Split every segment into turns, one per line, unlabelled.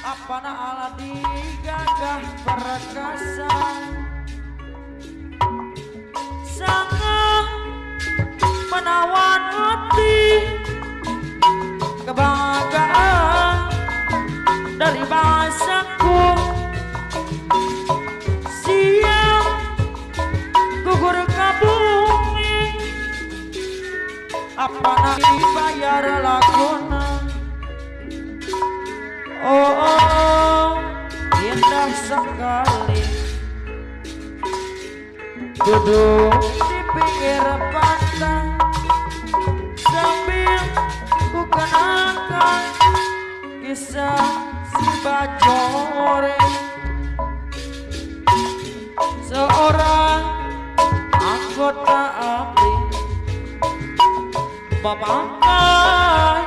Apana ala digagah perkasa sangat menawan hati kebanggaan dari bahasaku siang gugur ke bumi apana dibayar laguna. Oh, indah sekali duduk di pinggir pantai sambil ku kenangkan kisah si Bajore, seorang anggota ABRI memakai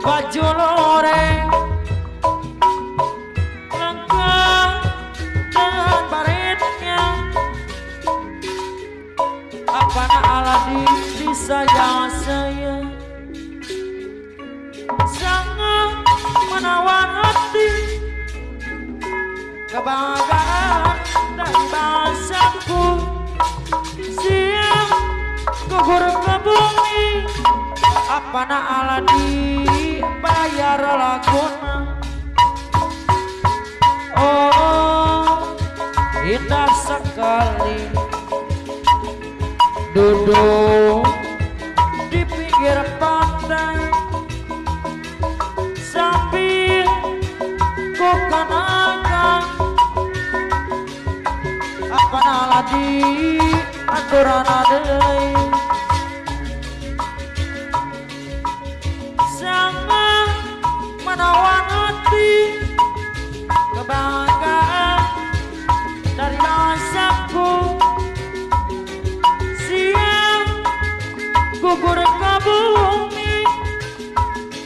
baju loreng apana Aladi disayang saya sangat menawan hati kebanggaan dari bahasaku siang gugur ke bumi apana Aladi bayar laguna. Oh, indah sekali duduk di pinggir pantai sambil ku kenangkan apana lagi aturan adai sangat menawan hati kebanggaan dari bahasaku gugur ke bumi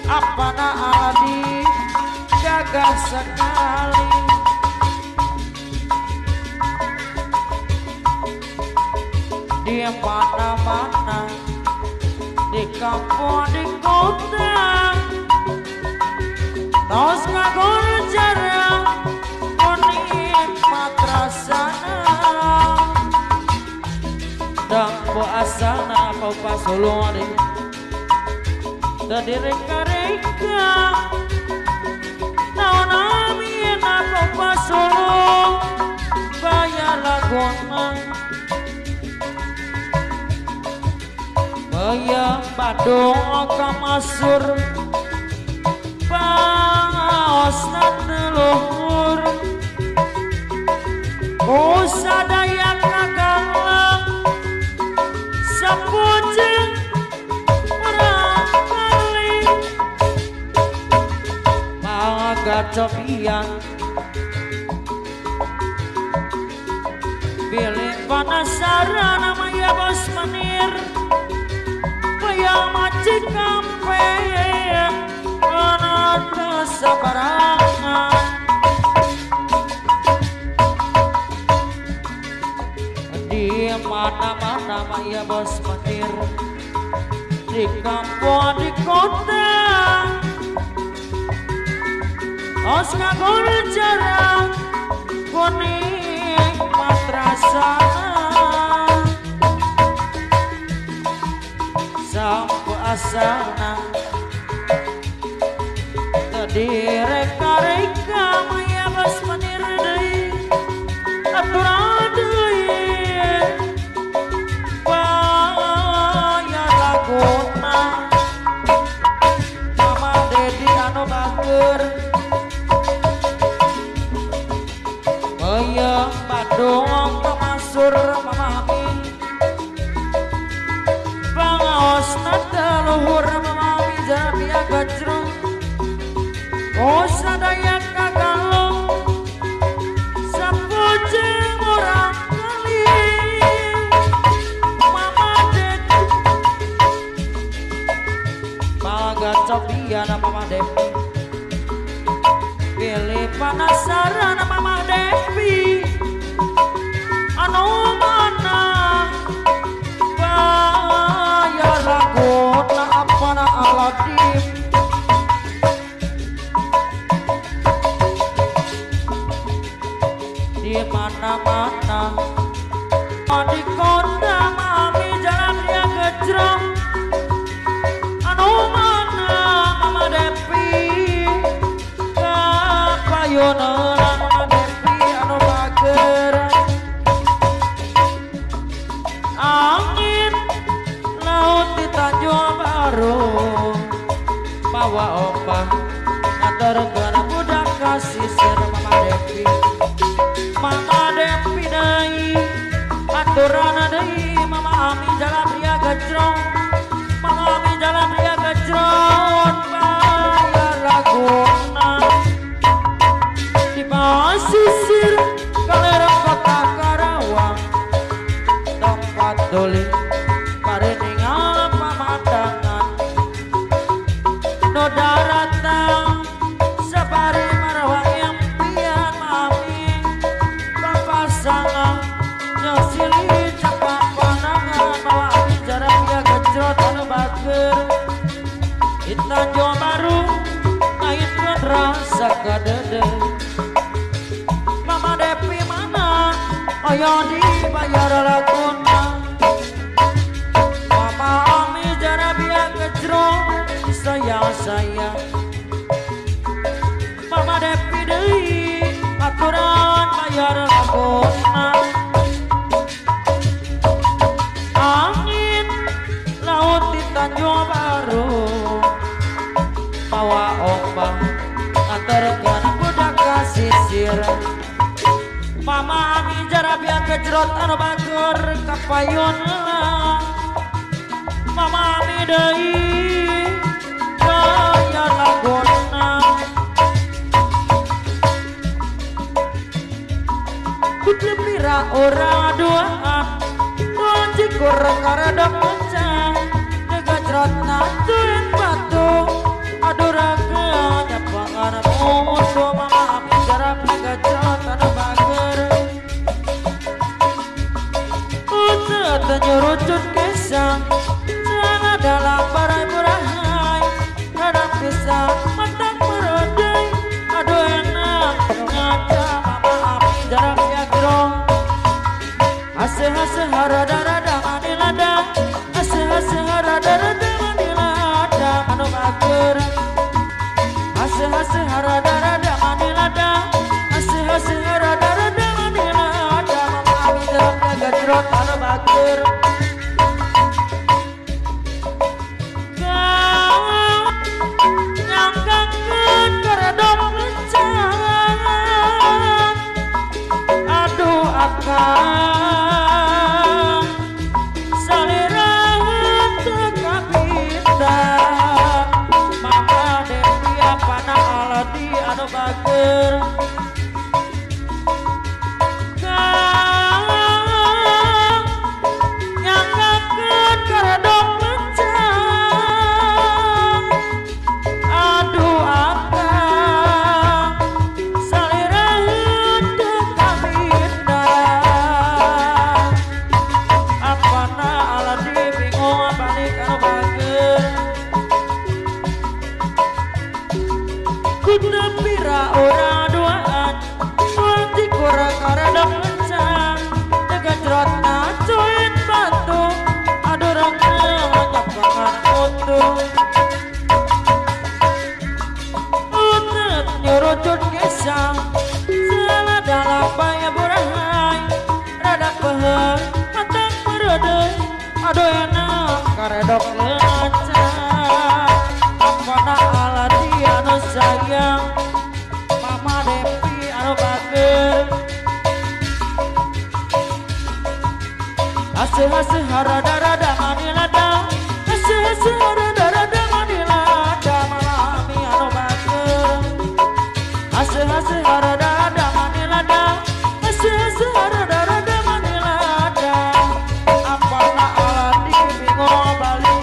apana Aladi gagah sekali di mana-mana di kampung di kota tos ngagur jarang menikmat rasana dan puasana kau pasulung tadi reka-reka tahun amin kau pasulung bayar laguna bayar badung kamasur paos nandeluhur usadaya kagalang sapujeng orang kali magacopian pilih panasaran namanya bos menir payah majikan pengen anak kesabarangan di mana-mana Maya bos menir di kampung di kota os ngagur jarang kuning matrasana sampo asana tadi reka-reka Maya bos menir deui aturan deui laguna Mama Dedi anu bager Maya badung kamasur mamami pangaosna teluhur mamami jadi gajrung oh sadaya kagalung sapujeng orang kali gacopian Mama Devi pilih panasaran mana-mana di kota mami jalan dia gejrong anu mana mama Depi kapayunan mama Depi anu bager angin laut di Tanjung Baru bawa ombak ngantarkeun budak kasisir Mama Depi deui aturan deui Mama Ami jalan dia gejrong Mama Ami jalan dia gejrong bayar laguna di pasisir kalereng kota Karawang tempat tuli pareningal pamandangan no daratan sabari marawang yang pian mami papasangan nyosili capak pandangan bawa ami jarak dia gejrot anu bager di Tanjung Baru ngaitkeun rasa kadede Mama Depi mana ayo dibayar laguna Mama Ami jarak dia gejrot sayang Mama Depi deui aturan bayar laguna angin laut di Tanjung Baru bawa ombak ngantarkeun budak kasisir Mama Ami jarak biar gejrot anu bager kapayunan Mama Ami deui bayar laguna Kudu pira ora duaan Tuan cikur karedok mencang Negajrot nantuin batu Aduh raga nyapangan musuh Mama Ami jarak negajrot anu bager Ucet nyurucut kisah Sana dalam barai murahai Kadang pisah matang merodai Aduh enak ngaca Mama Ami jarak Ase-ase harada-rada manilada Ase-ase harada-rada manilada Anu bager Ase-ase harada-rada manilada Ase-ase harada-rada manilada Mama Ami jaraknya gajrot anu bager Nyangkangkeun karedok lencang Aduh akang anu bager kang nyangkakeun karedok lencang aduh akang saliraheun teu kamindah apana aladi bingung balik anu bager kudu pira ora duaan Tuan cikur karedok lencang Negajrot nacuin batu Aduh rangga nyapangan mutu Utet nyurucut kisah Salah dalam baya burahai Rada peheng matang merodai Aduh enak karedok lencang Apana aladi anu sayang Mama Depi anu bager Ase-ase harada-rada manilada Ase-ase harada-rada manilada Mama Ami anu bager Ase-ase harada-rada manilada Ase-ase harada-rada manilada Apana aladi bingung balik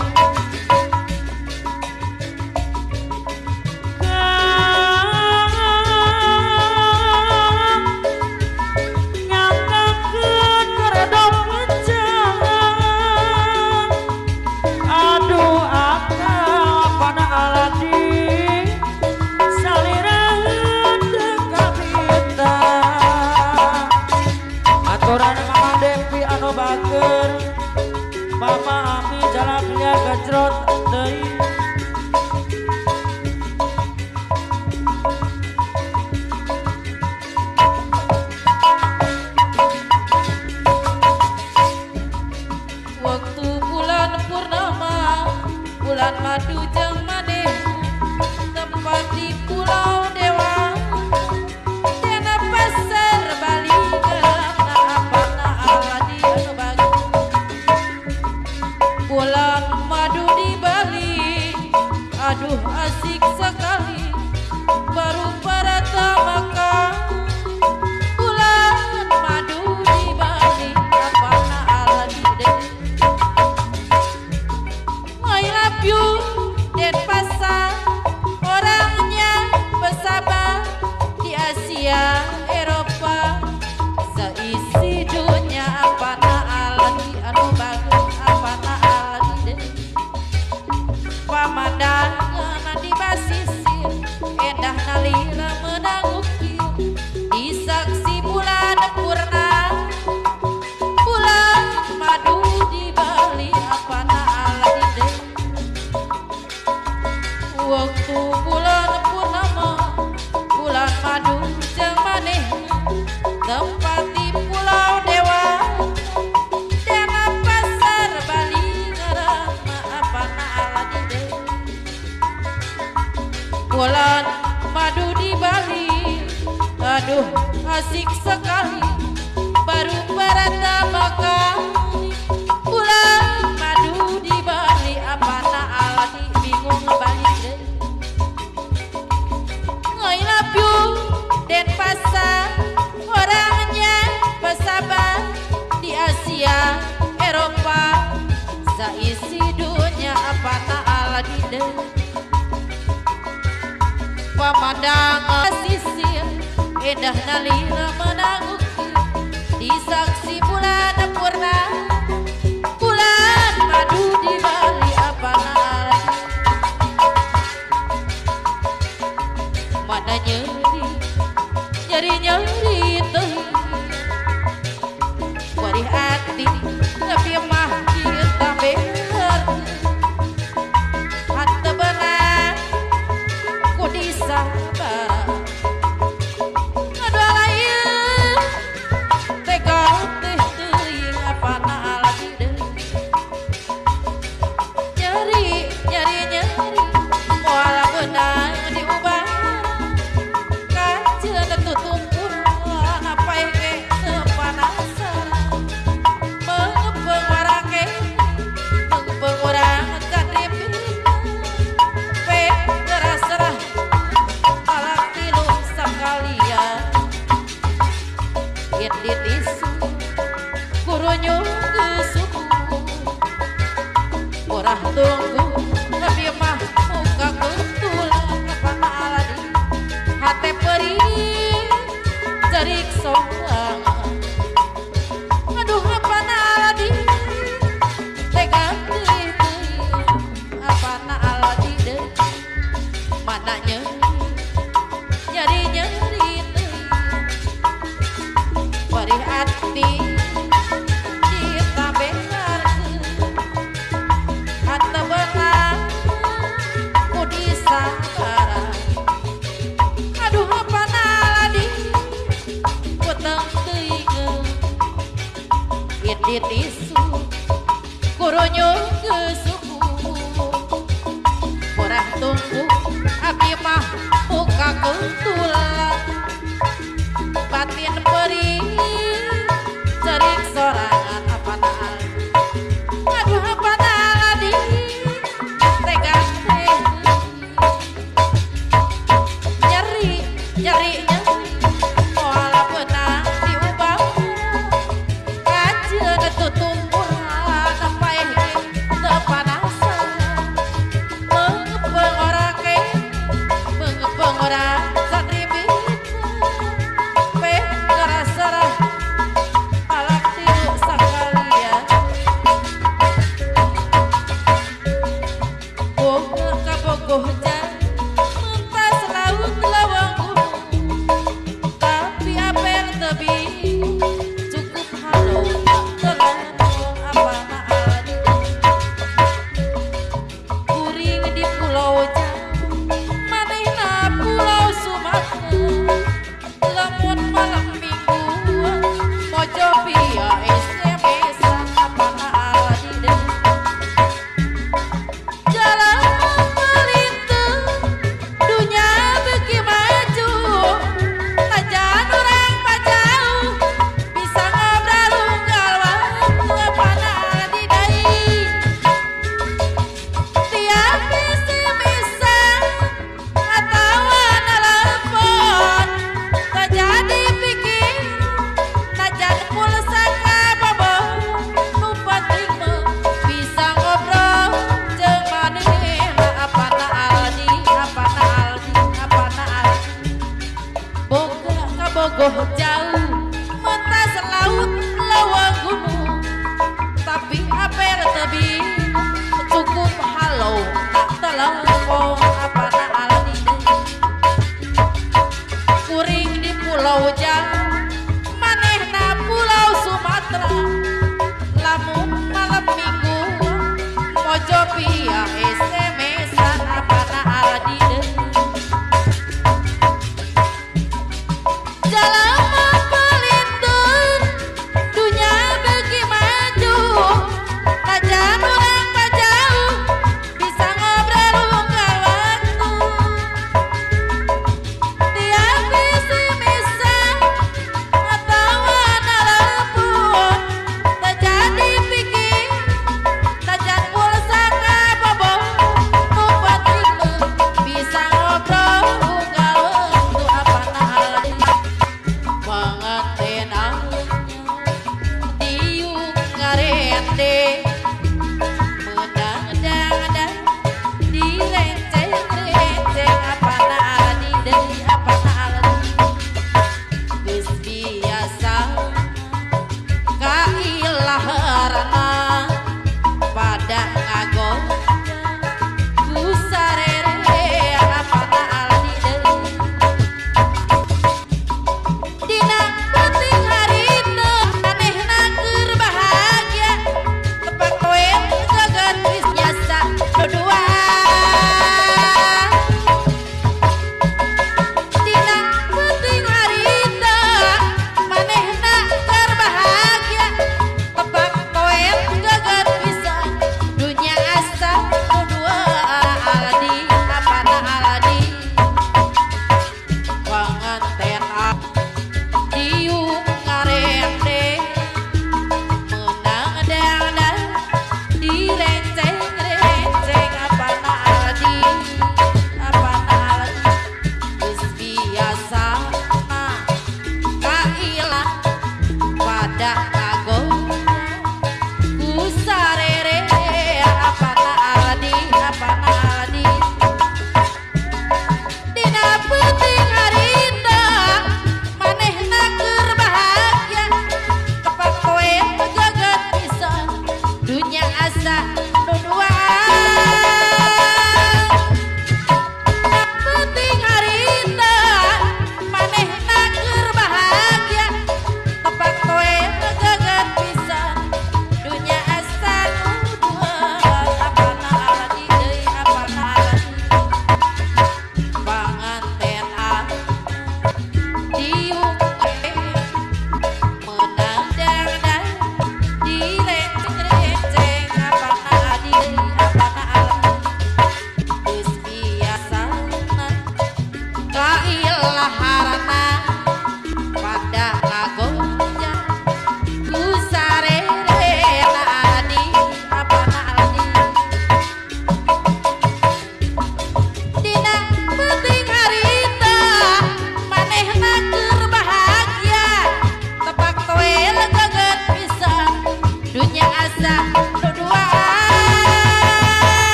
Aduh asik sekali baru pertama kali bulan madu di Bali apa na aladi bingung balik deh. I love you Denpasar orangnya bersabar di Asia Eropa seisi dunia apa na aladi deh. Pemandangan sisir indah nalira menangguki di saksi bulan purna bulan madu di Bali apa lagi mana nyeri tuh bari hati tapi mah kita bener hati benar ku disabar tunggu tapi mah muka kentul apa aladi hati perih cerik soang aduh apa aladi tega deui apa aladi deh mana nyeri deui bari hati aduh apa naladi potong teuing it isu kuronyo ke suku porah tunggu abdi mah muka kuntulan batin perih cerik sorangan apa naladi aduh apa naladi tega nyerinya walau pernah diubah kajian tutumbuhan sampai kepanasan mengepeng orang satribit keras-serah palak tiru sekalian bogoh kabogoh mentas laut lawang cukup halo telepon apa aladi kuring di pulau Jawa manehna pulau Sumatera lamun malam minggu mojo via SMS apa aladi deh jalan melintas dunia beki maju ajan orang bogoh jauh mentas laut lawang gunung tapi aper tebing cukup halo tak telepon apa aladi kuring di pulau Jawa manehna pulau Sumatera lamun malam minggu mojo via SMS-an apa aladi jalan melintur dunia bagi maju ajan orang jauh bisa ngobrol unggal waktu tiap visi misa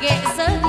ge